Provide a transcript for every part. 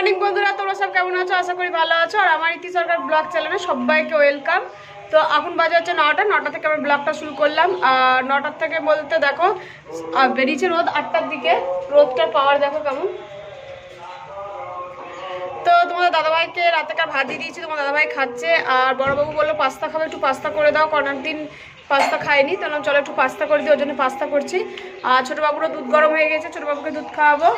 Morning বন্ধুরা, তোমরা সব কেমন আছো? আশা করি ভালো আছো। আর আমার ইতি সরকার ব্লগ চ্যানেলে সবাইকে ওয়েলকাম। তো এখন বাজে হচ্ছে 9টা থেকে আমি ব্লগটা শুরু করলাম। আর 9টার থেকে বলতে দেখো বেরিয়েছে রোদ 8টার দিকে। রোদটার পাওয়ার দেখো কেমন। তো তোমাদের দাদাভাইকে রাতেকার ভাত দিয়ে দিয়েছি, তোমার দাদাভাই খাচ্ছে। আর বড়বাবু বললো পাস্তা খাবে, একটু পাস্তা করে দাও, অনেক দিন পাস্তা খাইনি। তাহলে চলো একটু পাস্তা করে দিই, ওর জন্য পাস্তা করছি। আর ছোটোবাবুরও দুধ গরম হয়ে গেছে, ছোটোবাবুকে দুধ খাওয়াবো।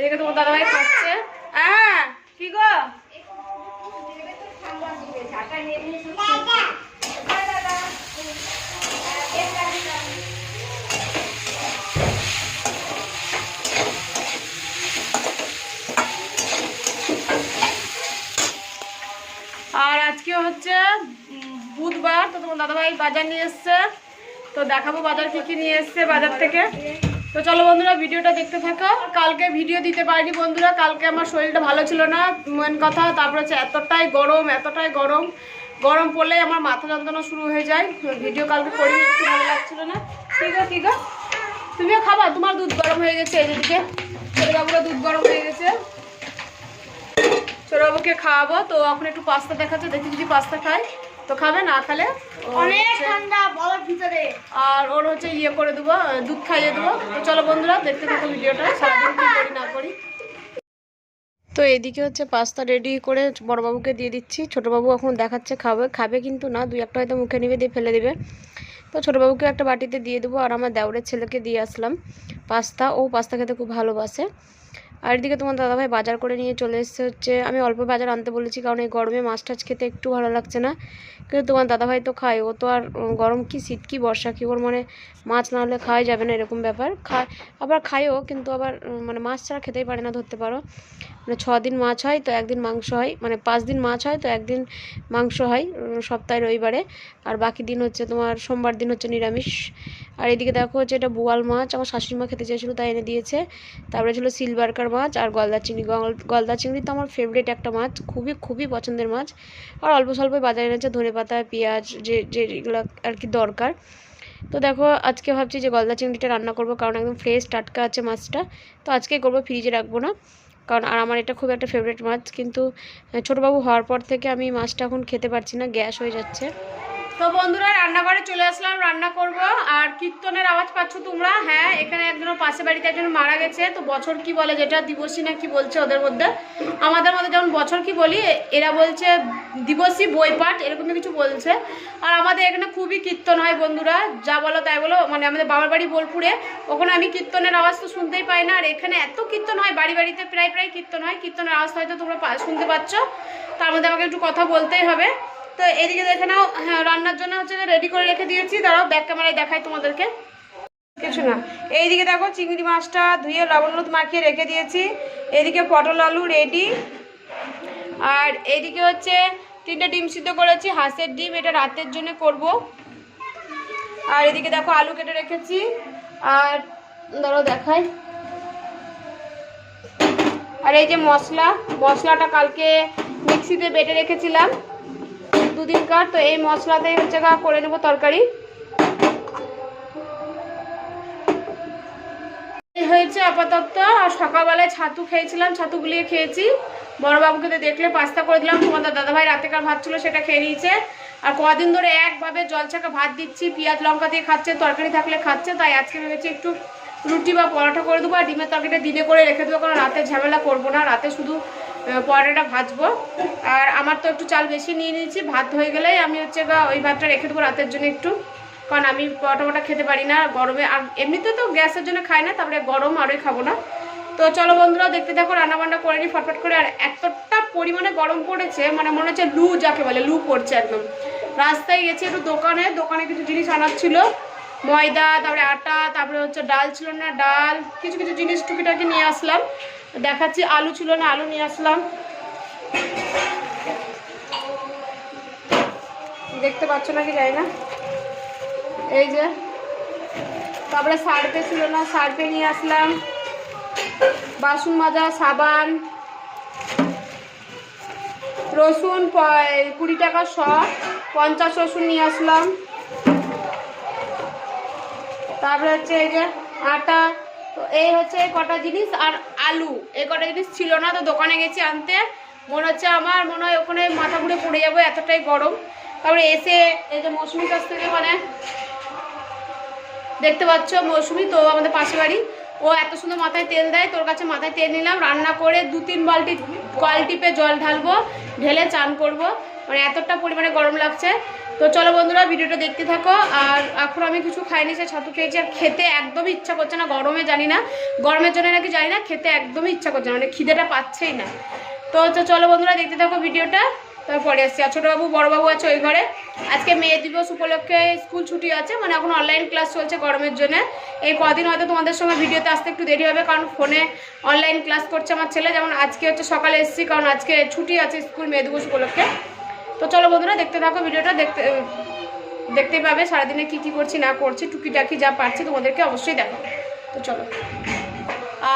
এদিকে তোমার দাদাভাই খাচ্ছে। হ্যাঁ কি গো, আর আজকে হচ্ছে বুধবার। তো তোমার দাদাভাই বাজার নিয়ে এসছে, তো দেখাবো বাজার কি নিয়ে এসছে বাজার থেকে। তো চলো বন্ধুরা ভিডিওটা দেখতে থাকো। কালকে ভিডিও দিতে পারিনি বন্ধুরা, কালকে আমার শরীরটা ভালো ছিল না, মেন কথা। তারপরে হচ্ছে এতটাই গরম গরম পড়লে আমার মাথা যন্ত্রণা শুরু হয়ে যায়। ভিডিও কালকে করিনি, একটু ভালো লাগছিল না। ঠিক আছে তুমিও খাবা, তোমার দুধ গরম হয়ে গেছে। এদিকে ছোটবাবুরা দুধ গরম হয়ে গেছে, ছোটবাবুকে খাওয়াবো। তো এখন একটু পাস্তা দেখাচ্ছে, দেখি যদি পাস্তা খায় তো খাবে, না খালে অনেক ঠান্ডা বলার ভিতরে। আর ওর হচ্ছে ইয়ে করে দেবো, দুধ খাইয়ে দেবো। তো চলো বন্ধুরা দেখতে থাকো ভিডিওটা, সারাদিন কি করি না করি। তো এদিকে হচ্ছে পাস্তা রেডি করে বড়বাবুকে দিয়ে দিচ্ছি। ছোটোবাবু এখন দেখাচ্ছে খাবে কিন্তু না, 2-1টা হয়তো মুখে নেবে, দিয়ে ফেলে দেবে। তো ছোটোবাবুকে একটা বাটিতে দিয়ে দেবো। আর আমার দেওরের ছেলেকে দিয়ে আসলাম পাস্তা, ও পাস্তা খেতে খুব ভালোবাসে। আর এদিকে তোমার দাদাভাই বাজার করে নিয়ে চলে এসেছে। হচ্ছে আমি অল্প বাজার আনতে বলেছি, কারণ এই গরমে মাছ টাছ খেতে একটু ভালো লাগছে না। কিন্তু তোমার দাদাভাই তো খায়, ও তো আর গরম কি শীত কি বর্ষা কি, ওর মানে মাছ না হলে খাওয়াই যাবে না, এরকম ব্যাপার। আবার খায়ও, কিন্তু আবার মানে মাছ ছাড়া খেতেই পারে না, ধরতে পারো। মানে 6 দিন মাছ হয় তো 1 দিন মাংস হয়, মানে 5 দিন মাছ হয় তো 1 দিন মাংস হয় সপ্তাহে রবিবারে। আর বাকি দিন হচ্ছে তোমার সোমবার দিন হচ্ছে নিরামিষ। আর এদিকে দেখো হচ্ছে এটা বোয়াল মাছ, আমার শাশুড়ি মা খেতে চেয়েছিলো তাই এনে দিয়েছে। তারপরে ছিল সিলভারকার মাছ আর গলদা চিংড়ি। গলদা চিংড়ি তো আমার ফেভারিট একটা মাছ, খুবই পছন্দের মাছ। আর অল্প স্বল্প বাজারে এনেছে ধনেপাতা পেঁয়াজ, যেগুলো আর কি দরকার। তো দেখো আজকে ভাবছি যে গলদা চিংড়িটা রান্না করব, কারণ একদম ফ্রেশ টাটকা আছে মাছটা। তো আজকেই করবো, ফ্রিজে রাখবো না, কারণ আর আমার এটা খুব একটা ফেভারিট মাছ। কিন্তু ছোটোবাবু হওয়ার পর থেকে আমি মাছটা এখন খেতে পারছি না, গ্যাস হয়ে যাচ্ছে। তো বন্ধুরা রান্নাঘরে চলে আসলাম, রান্না করব। আর কীর্তনের আওয়াজ পাচ্ছ তোমরা? হ্যাঁ, এখানে একজন পাশে বাড়িতে একজন মারা গেছে, তো বছর কি বলে, যেটা দিবসী না কি বলছে ওদের মধ্যে। আমাদের মধ্যে যেমন বছর কি বলি, এরা বলছে দিবসী বইপাঠ, এরকমই কিছু বলছে। আর আমাদের এখানে খুবই কীর্তন হয় বন্ধুরা, যা বলো তাই বলো। মানে আমাদের বাবার বাড়ি বোলপুরে, ওখানে আমি কীর্তনের আওয়াজ তো শুনতেই পাই না। আর এখানে এত কীর্তন হয়, বাড়িতে প্রায় কীর্তন হয়। কীর্তনের আওয়াজ হয়তো তোমরা শুনতে পাচ্ছ, তার মধ্যে আমাকে একটু কথা বলতেই হবে। তো এদিকে দেখে নাও, হ্যাঁ রান্নার জন্য হচ্ছে রেডি করে রেখে দিয়েছি। দাঁড়াও ব্যাক ক্যামেরায় দেখাই তোমাদেরকে। কিছু না, এইদিকে দেখো চিংড়ি মাছটা ধুয়ে লবণ হলুদ মাখিয়ে রেখে দিয়েছি। এদিকে পটল আলু রেডি। আর এইদিকে হচ্ছে 3টে ডিম সিদ্ধ করেছি, হাঁসের ডিম, এটা রাতের জন্য করব। আর এদিকে দেখো আলু কেটে রেখেছি। আর ধরো দেখাই, আর এই যে মশলাটা কালকে মিক্সিতে বেটে রেখেছিলাম 2 দিনকার। তো এই মশলাতেই হচ্ছে করে নেবো তরকারি। হয়েছে আপাতত। আর সকালবেলায় ছাতু খেয়েছিলাম, ছাতু গুলিয়ে খেয়েছি। বড়বাবুকে দেখলে পাস্তা করে দিলাম। তোমাদের দাদাভাই রাতেকার ভাত ছিল, সেটা খেয়ে নিয়েছে। আর কদিন ধরে একভাবে জলছাকা ভাত দিচ্ছি, পেঁয়াজ লঙ্কা দিয়ে খাচ্ছে, তরকারি থাকলে খাচ্ছে। তাই আজকে ভেবেছি একটু রুটি বা পরোটা করে দেবো। আর ডিমের তরকারিটা দিনে করে রেখে দেবো, কারণ রাতে ঝামেলা করবো না, রাতে শুধু পরোটাটা ভাজবো। আর আমার তো একটু চাল বেশি নিয়ে নিয়েছি, ভাত হয়ে গেলেই আমি হচ্ছে ওই ভাতটা রেখে দেবো রাতের জন্য একটু, কারণ আমি পরোটা খেতে পারি না গরমে। আর এমনিতে তো গ্যাসের জন্য খাই না, তারপরে গরম আরোই খাবো না। তো চলো বন্ধুরা দেখতে থাকো, রান্নাবান্না করে নিই ফটফট করে। আর এতটা পরিমাণে গরম পড়েছে, মানে মনে হচ্ছে লু যাকে বলে, লু পড়ছে একদম। রাস্তায় গেছি একটু দোকানে কিছু জিনিস আনার ছিল, ময়দা, তারপরে আটা, তারপরে হচ্ছে ডাল ছিল না, ডাল, কিছু জিনিস টুকিটাকি নিয়ে আসলাম। দেখাচ্ছি, আলু ছিল না, আলু নিয়ে আসলাম। দেখতে পাচ্ছ নাকি জানি না, এই যে। তারপরে সার্ফে ছিল না, সার্ফে নিয়ে আসলাম। বাসন মাজা সাবান, রসুন 20 টাকা শ, 50 রসুন নিয়ে আসলাম। তারপরে হচ্ছে এই যে আটা, তো এই হচ্ছে এই কটা জিনিস, আর আলু, এই কটা জিনিস ছিল না, তো দোকানে গেছি আনতে। মনে হচ্ছে আমার মনে হয় ওখানে মাথা ঘুরে পড়ে যাবো, এতটাই গরম। তারপরে এসে এই যে মৌসুমির কাছ থেকে, মানে দেখতে পাচ্ছ মৌসুমি, তো আমাদের পাশে বাড়ি, ও এত সুন্দর মাথায় তেল দেয়, তোর কাছে মাথায় তেল নিলাম, রান্না করে 2-3 বালতি কল টিপে জল ঢালবো, ঢেলে চান করব, মানে এতটা পরিমাণে গরম লাগছে। তো চলো বন্ধুরা ভিডিওটা দেখতে থাকো। আর এখন আমি কিছু খাইনি, সে ছাতু খেয়েছি, আর খেতে একদমই ইচ্ছা করছে না গরমে, জানি না গরমের জন্য নাকি জানি না, খেতে একদমই ইচ্ছা করছে না, মানে খিদেটা পাচ্ছেই না। তো চলো বন্ধুরা দেখতে থাকো ভিডিওটা, তারপরে আসছি। আর ছোটোবাবু বড়োবাবু আছে ওই ঘরে। আজকে মে দিবস উপলক্ষে স্কুল ছুটি আছে, মানে এখন অনলাইন ক্লাস চলছে গরমের জন্য। এই কদিন হয়তো তোমাদের সঙ্গে ভিডিওতে আসতে একটু দেরি হবে, কারণ ফোনে অনলাইন ক্লাস করছে আমার ছেলে। যেমন আজকে হচ্ছে সকালে এসেছি, কারণ আজকে ছুটি আছে স্কুল মে দিবস উপলক্ষে। তো চলো বন্ধুরা দেখতে থাকো ভিডিওটা, দেখতেই পাবে সারাদিনে কি করছি না করছি, টুকিটাকি যা পারছি তোমাদেরকে অবশ্যই দেখো। তো চলো।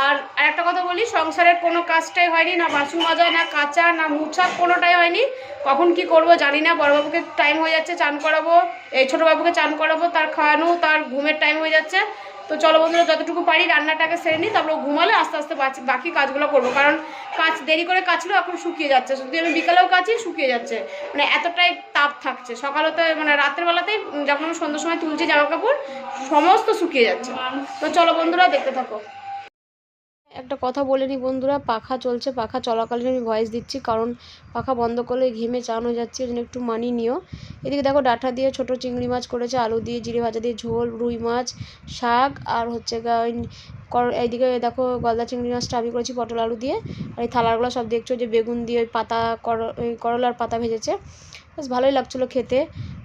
আর একটা কথা বলি, সংসারের কোনো কাজটাই হয়নি, না বাসন মাজা, না কাচা, না মুছা, কোনোটাই হয়নি। কখন কি করব জানি না। বড়বাবুকে টাইম হয়ে যাচ্ছে চান করাবো, এই ছোটোবাবুকে চান করাবো, তার খাওয়ানো, তার ঘুমের টাইম হয়ে যাচ্ছে। তো চলো বন্ধুরা যতটুকু পারি রান্নাটাকে সেরে নিই, তারপরে ঘুমালে আস্তে আস্তে বাকি কাজগুলো করবো, কারণ কাজ দেরি করে কাচলেও এখন শুকিয়ে যাচ্ছে, যদি আমি বিকালেও কাচি শুকিয়ে যাচ্ছে, মানে এতটাই তাপ থাকছে। সকালতে মানে রাতের বেলাতেই যখন আমি সন্ধ্যার সময় তুলছি জামা কাপড়, সমস্ত শুকিয়ে যাচ্ছে। তো চলো বন্ধুরা দেখতে থাকো। একটা কথা বলে নি বন্ধুরা, পাখা চলছে, পাখা চলাকালীন আমি ভয়েস দিচ্ছি, কারণ পাখা বন্ধ করলে ঘেমে চান হয়ে যাচ্ছে, ওই জন্য একটু মানিয়ে নিও। এদিকে দেখো ডাঁটা দিয়ে ছোট চিংড়ি মাছ করেছে, আলু দিয়ে জিরে ভাজা দিয়ে ঝোল, রুই মাছ, শাক, আর হচ্ছে এইদিকে দেখো গলদা চিংড়ি মাছটা আমি করেছি পটল আলু দিয়ে। আর এই থালাগুলো সব দেখছো যে বেগুন দিয়ে ওই পাতা করলার পাতা ভেজেছে, বেশ ভালোই লাগছিলো খেতে।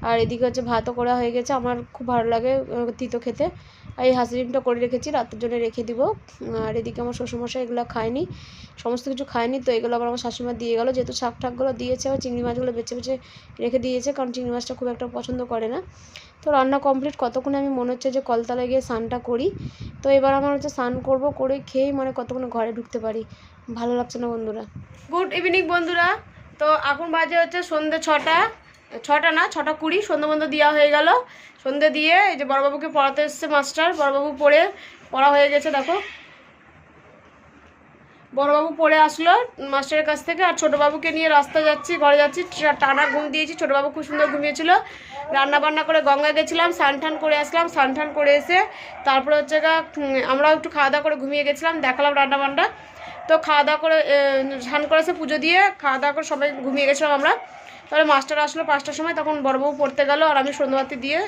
আর এদিকে হচ্ছে ভাতও করা হয়ে গেছে, আমার খুব ভালো লাগে তিতো খেতে। আর এই হাঁস ডিমটা করে রেখেছি, রাতের জন্য রেখে দিব। আর এদিকে আমার শ্বশুরমশাই এগুলো খায়নি, সমস্ত কিছু খায়নি, তো এগুলো আবার আমার শাশুড়িমা দিয়ে গেলো, যেহেতু শাক ঠাকগুলো দিয়েছে, আর চিংড়ি মাছগুলো বেছে বেছে রেখে দিয়েছে, কারণ চিংড়ি মাছটা খুব একটা পছন্দ করে না। তো রান্না কমপ্লিট, কতক্ষণে আমি মনে হচ্ছে যে কলতলায় গিয়ে স্নানটা করি। তো এবার আমার হচ্ছে স্নান করবো, করে খেয়েই মানে কতক্ষণে ঘরে ঢুকতে পারি, ভালো লাগছে না বন্ধুরা। গুড ইভিনিং বন্ধুরা, তো এখন বাজে হচ্ছে সন্ধ্যে 6টা না 6:20, সন্ধ্যে বন্ধ দেওয়া হয়ে গেল। সন্ধ্যে দিয়ে এই যে বড়বাবুকে পড়াতে এসছে মাস্টার, বড়বাবু পড়া হয়ে গেছে দেখো, বড়বাবু পড়ে আসলো মাস্টারের কাছ থেকে। আর ছোটোবাবুকে নিয়ে রাস্তা যাচ্ছি, ঘরে যাচ্ছি, টানা ঘুম দিয়েছি, ছোটোবাবু খুব সুন্দর ঘুমিয়েছিল। রান্না বান্না করে গঙ্গা গেছিলাম, স্নান করে আসলাম, স্নান করে এসে তারপরে হচ্ছে আমরাও একটু খাওয়া দাওয়া করে ঘুমিয়ে গেছিলাম, দেখালাম রান্না বান্না। তো খাওয়া দাওয়া করে স্নান করে এসে পুজো দিয়ে খাওয়া দাওয়া করে সবাই ঘুমিয়ে গেছিলাম আমরা। তাহলে মাস্টার আসলো 5টার সময়, তখন বড়বাবু পড়তে গেল, আর আমি সন্ধ্যাবাতি দিয়ে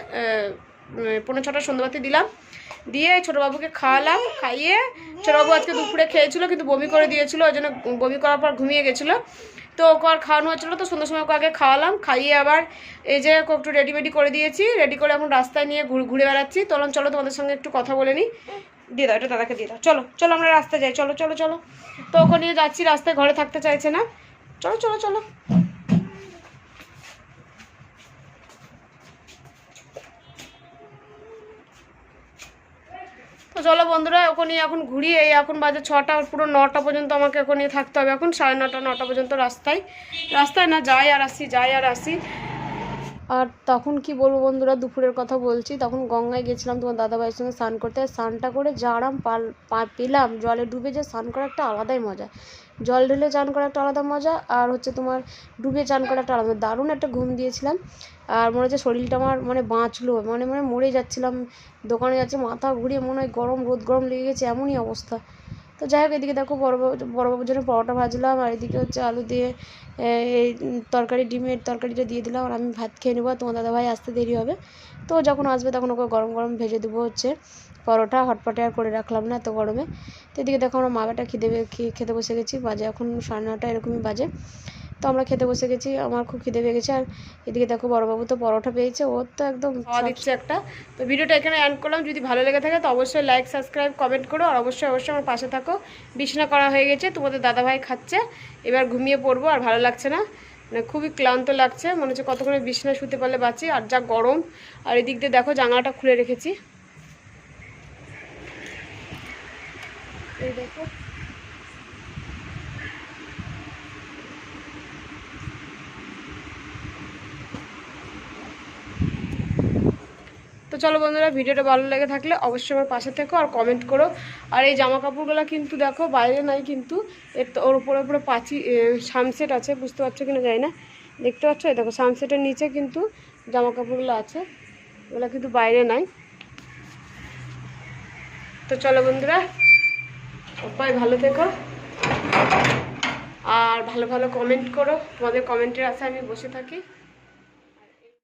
5:45 সন্ধ্যাবাতি দিলাম, দিয়ে ছোটোবাবুকে খাওয়ালাম। খাইয়ে ছোটোবাবু আজকে দুপুরে খেয়েছিল, কিন্তু বমি করে দিয়েছিল, ওই জন্য বমি করার পর ঘুমিয়ে গেছিলো। তো ওকে আর খাওয়ানো হচ্ছিলো, তো সন্ধ্যার সময় ওকে আগে খাওয়ালাম, খাইয়ে আবার এই যে ওকে একটু রেডি করে দিয়েছি, রেডি করে এখন রাস্তায় নিয়ে ঘুরে বেড়াচ্ছি। চলো তোমাদের সঙ্গে একটু কথা বলে নিই। দিয়ে দাও, এটা দাদাকে দিয়ে দাও। চলো আমরা রাস্তায় যাই, চলো। তো ওকে নিয়ে যাচ্ছি রাস্তায়, ঘরে থাকতে চাইছে না। চলো। তো চলো বন্ধুরা, ওকে নিয়ে এখন ঘুরি। এই এখন বাজে 6টা, পুরো 9টা পর্যন্ত আমাকে ওকে নিয়ে থাকতে হবে। এখন 9:30 পর্যন্ত রাস্তায় না যাই আর আসি। আর তখন কি বলবো বন্ধুরা, দুপুরের কথা বলছি, তখন গঙ্গায় গেছিলাম তোমার দাদাভাইয়ের সঙ্গে স্নান করতে। স্নানটা করে যা আরাম পেলাম, জলে ডুবে যে স্নান করা একটা আলাদাই মজা, জল ঢেলে চান করা একটা আলাদা মজা, আর হচ্ছে তোমার ডুবে চান করা একটা আলাদা, দারুণ একটা ঘুম দিয়েছিলাম। আর মনে হচ্ছে শরীরটা আমার মানে বাঁচলো, মানে মরে যাচ্ছিলাম। দোকানে যাচ্ছে, মাথা ঘুরিয়ে মনে হয় রোদ গরম লেগে গেছে, এমনই অবস্থা। তো যাই হোক, এদিকে দেখো বড়বাবুর জন্য পরোটা ভাজলাম, আর এদিকে হচ্ছে আলু দিয়ে এই ডিমের তরকারিটা দিয়ে দিলাম, আর আমি ভাত খেয়ে নেবো। তোমার দাদাভাই আসতে দেরি হবে, তো যখন আসবে তখন ওকে গরম ভেজে দেবো হচ্ছে পরোটা। হটপটে আর করে রাখলাম না এত গরমে। তো এদিকে দেখো আমরা মা বেটা খেতে বসে গেছি, বাজে এখন 9:30 এরকমই বাজে। তো আমরা খেতে বসে গেছি, আমার খুব খিদে পেয়ে গেছে। আর এদিকে দেখো বড়বাবু তো পরোটা পেয়েছে, ওর তো একদম খাওয়া দিচ্ছে একটা। তো ভিডিওটা এখানে এন্ড করলাম, যদি ভালো লেগে থাকে তো অবশ্যই লাইক সাবস্ক্রাইব কমেন্ট করো, আর অবশ্যই আমার পাশে থাকো। বিছানা করা হয়ে গেছে, তোমাদের দাদাভাই খাচ্ছে, এবার ঘুমিয়ে পড়বো। আর ভালো লাগছে না, মানে খুবই ক্লান্ত লাগছে, মনে হচ্ছে কতক্ষণে বিছানায় শুতে পারলে বাঁচি, আর যা গরম। আর এদিক দিয়ে দেখো জানলাটা খুলে রেখেছি, এই দেখো। তো চলো বন্ধুরা, ভিডিওটা ভালো লেগে থাকলে অবশ্যই আমার পাশে থেকো আর কমেন্ট করো। আর এই জামা কাপড়গুলো কিন্তু দেখো বাইরে নাই, কিন্তু ওর উপরে উপরে সানসেট আছে, বুঝতে পারছো কিনা জানি না, দেখতে পাচ্ছ? এই দেখো সানসেটের নিচে কিন্তু জামা কাপড়গুলো আছে, ওগুলো কিন্তু বাইরে নাই। তো চলো বন্ধুরা, সবাই ভালো থেকো আর ভালো ভালো কমেন্ট করো, তোমাদের কমেন্টের আশায় আমি বসে থাকি।